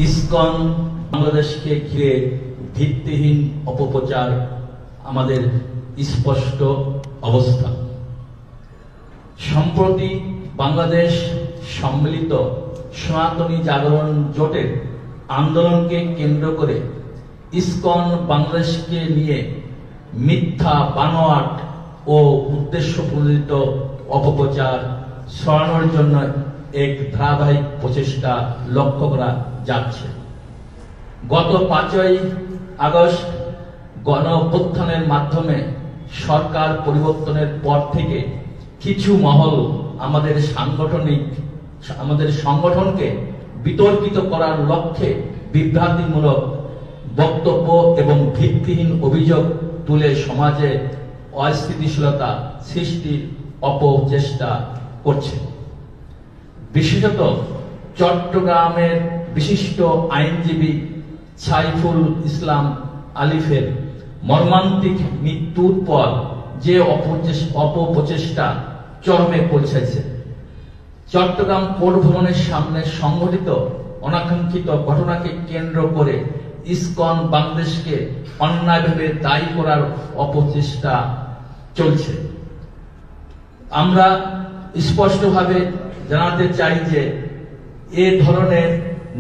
ISKCON বাংলাদেশকে ঘিরে ভিত্তিহীন অপপ্রচার আমাদের স্পষ্ট অবস্থা। সম্প্রতি বাংলাদেশ সম্মিলিত সনাতনী জাগরণ জোটের আন্দোলনকে কেন্দ্র করে ইসকন বাংলাদেশকে নিয়ে মিথ্যা বানোয়াট ও উদ্দেশ্য প্রণোদিত অপপ্রচার ছড়ানোর জন্য এক ধারাবাহিক প্রচেষ্টা লক্ষ্য করা যাচ্ছে। গত 5ই আগস্ট গণঅভ্যুত্থানের মাধ্যমে সরকার পরিবর্তনের পর থেকে কিছু মহল আমাদের সংগঠনকে বিতর্কিত করার লক্ষ্যে বিভ্রান্তিমূলক বক্তব্য এবং ভিত্তিহীন অভিযোগ তুলে সমাজে অস্থিতিশীলতা সৃষ্টির অপচেষ্টা করছে। বিশেষত চট্টগ্রামের বিশিষ্ট আইনজীবী সাইফুল ইসলাম আলিফের মর্মান্তিক মৃত্যুর পর যে অপপ্রচেষ্টা চরমে পৌঁছেছে। চট্টগ্রাম কোর্ট ভবনের সামনে সংঘটিত অনাকাঙ্ক্ষিত ঘটনাকে কেন্দ্র করে ইসকন বাংলাদেশকে অন্যায়ভাবে দায়ী করার অপচেষ্টা চলছে। আমরা স্পষ্টভাবে জানাতে চাই যে এ ধরনের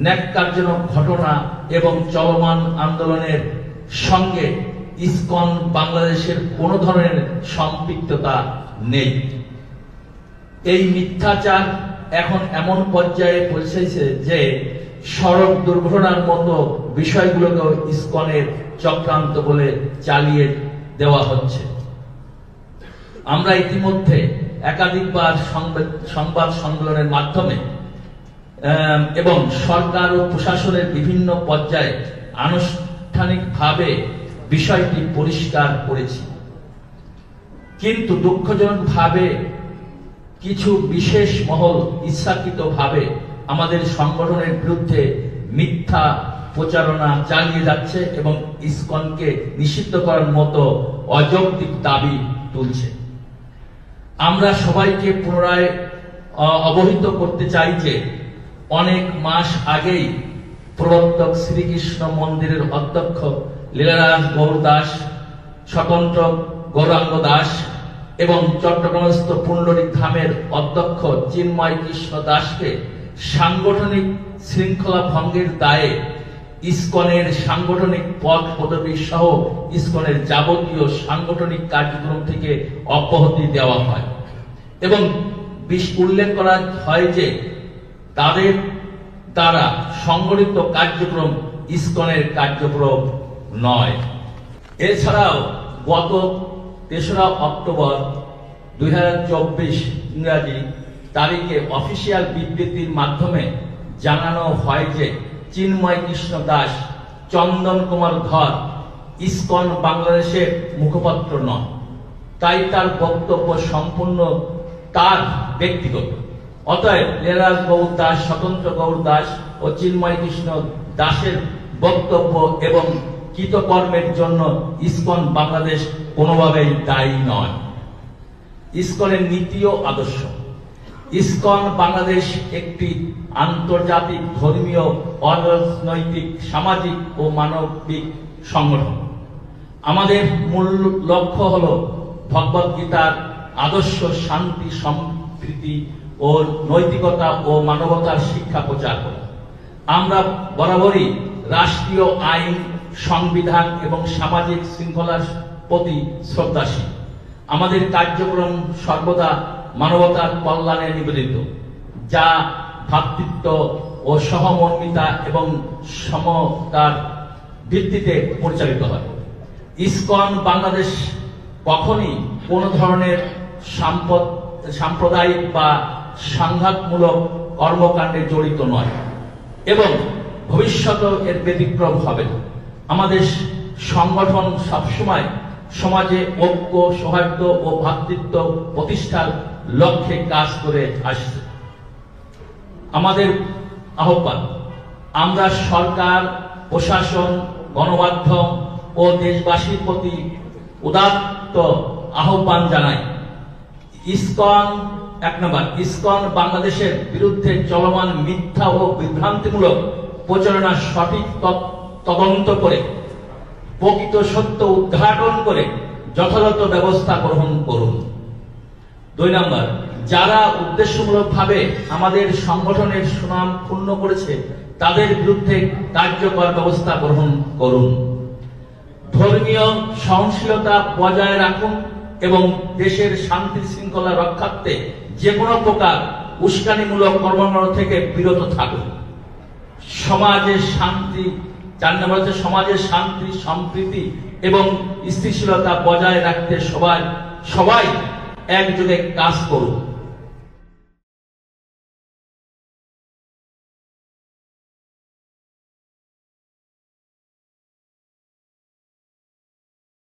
ন্যাক্কারজনক ঘটনা এবং চলমান আন্দোলনের সঙ্গে ইসকন বাংলাদেশের কোনো ধরনের সম্পৃক্ততা নেই। এই মিথ্যাচার এখন এমন পর্যায়ে পৌঁছেছে যে সড়ক দুর্ঘটনার মতো বিষয়গুলোকে ইসকনের চক্রান্ত বলে চালিয়ে দেওয়া হচ্ছে। আমরা ইতিমধ্যে একাধিকবার সংবাদ সম্মেলনের মাধ্যমে এবং সরকার ও প্রশাসনের বিভিন্ন পর্যায়ে আনুষ্ঠানিকভাবে বিষয়টি পরিষ্কার করেছি, কিন্তু দুঃখজনকভাবে কিছু বিশেষ মহল ইচ্ছাকৃতভাবে আমাদের সংগঠনের বিরুদ্ধে মিথ্যা প্রচারণা চালিয়ে যাচ্ছে এবং ইসকনকে নিষিদ্ধ করার মতো অযৌক্তিক দাবি তুলছে। আমরা সবাইকে পুনরায় অবহিত করতে চাই যে অনেক মাস আগেই প্রবর্তক শ্রীকৃষ্ণ মন্দিরের অধ্যক্ষ লীলারাজ গৌর দাস, স্বতন্ত্র গৌরাঙ্গ দাস এবং চট্টগ্রামস্থ পুণ্ডরিক ধামের অধ্যক্ষ চিন্ময় কৃষ্ণ দাসকে সাংগঠনিক শৃঙ্খলা ভঙ্গের দায়ে ইসকনের সাংগঠনিক পদ পদবী সহ ইসকনের যাবতীয় সাংগঠনিক কার্যক্রম থেকে অব্যাহতি দেওয়া হয় এবং উল্লেখ করা হয় যে তাদের দ্বারা সংগঠিত কার্যক্রম ইসকনের কার্যক্রম নয়। এছাড়াও গত 3রা অক্টোবর 2024 ইংরাজি তারিখে অফিসিয়াল বিবৃতির মাধ্যমে জানানো হয় যে চিন্ময় কৃষ্ণ দাস, চন্দন কুমার ধর ইসকন বাংলাদেশের মুখপাত্র নন, তাই তার বক্তব্য সম্পূর্ণ তার ব্যক্তিগত। অতএব লীলারাজ গৌর দাস, স্বতন্ত্র গৌর দাস ও চিন্ময় কৃষ্ণ দাসের বক্তব্য এবং কৃতকর্মের জন্য ইসকন বাংলাদেশ কোনোভাবেই দায়ী নয়। ইসকনের নীতি ও আদর্শ। ইসকন বাংলাদেশ একটি আন্তর্জাতিক ধর্মীয়, অরাজনৈতিক, সামাজিক ও মানবিক সংগঠন। আমাদের মূল লক্ষ্য হল ভগবদ গীতার আদর্শ, শান্তি, সম্প্রীতি ও নৈতিকতা ও মানবতার শিক্ষা প্রচার করা। আমরা বরাবরই রাষ্ট্রীয় আইন, সংবিধান এবং সামাজিক শৃঙ্খলার প্রতি শ্রদ্ধাশীল। আমাদের কার্যক্রম সর্বদা মানবতার কল্যাণে নিবেদিত, যা ভ্রাতৃত্ব ও সহমর্মিতা এবং সমতার ভিত্তিতে পরিচালিত হয়। ইসকন বাংলাদেশ কখনই কোনো ধরনের সাম্প্রদায়িক বা সংঘাতমূলক কর্মকাণ্ডে জড়িত নয় এবং ভবিষ্যতেও এর ব্যতিক্রম হবে না। আমাদের সংগঠন সবসময় সমাজে ঐক্য, সৌহার্দ্য ও ভ্রাতৃত্ব প্রতিষ্ঠার লক্ষ্যে কাজ করে আসছে। আমাদের আহ্বান, আমরা সরকার, প্রশাসন, গণমাধ্যম ও দেশবাসীর প্রতি উদাত্ত আহ্বান জানাই। ইসকন বাংলাদেশের বিরুদ্ধে চলমান মিথ্যা ও বিভ্রান্তিমূলক প্রচারণার সঠিক তদন্ত করে প্রকৃত সত্য উদ্ঘাটন করে যথাযথ ব্যবস্থা গ্রহণ করুন। 2 নম্বর, যারা উদ্দেশ্যমূলকভাবে আমাদের সংগঠনের সুনাম ক্ষুণ্ণ করেছে তাদের বিরুদ্ধে কার্যকর ব্যবস্থা গ্রহণ করুন। ধর্মীয় সহনশীলতা বজায় রাখুন এবং দেশের শান্তি শৃঙ্খলা রক্ষার্থে যে কোনো প্রকার উস্কানিমূলক কর্মকাণ্ড থেকে বিরত থাকুন। সমাজের শান্তি 4 নম্বর হচ্ছে সমাজের শান্তি সম্প্রীতি এবং স্থিতিশীলতা বজায় রাখতে সবাই একযোগে কাজ করুন।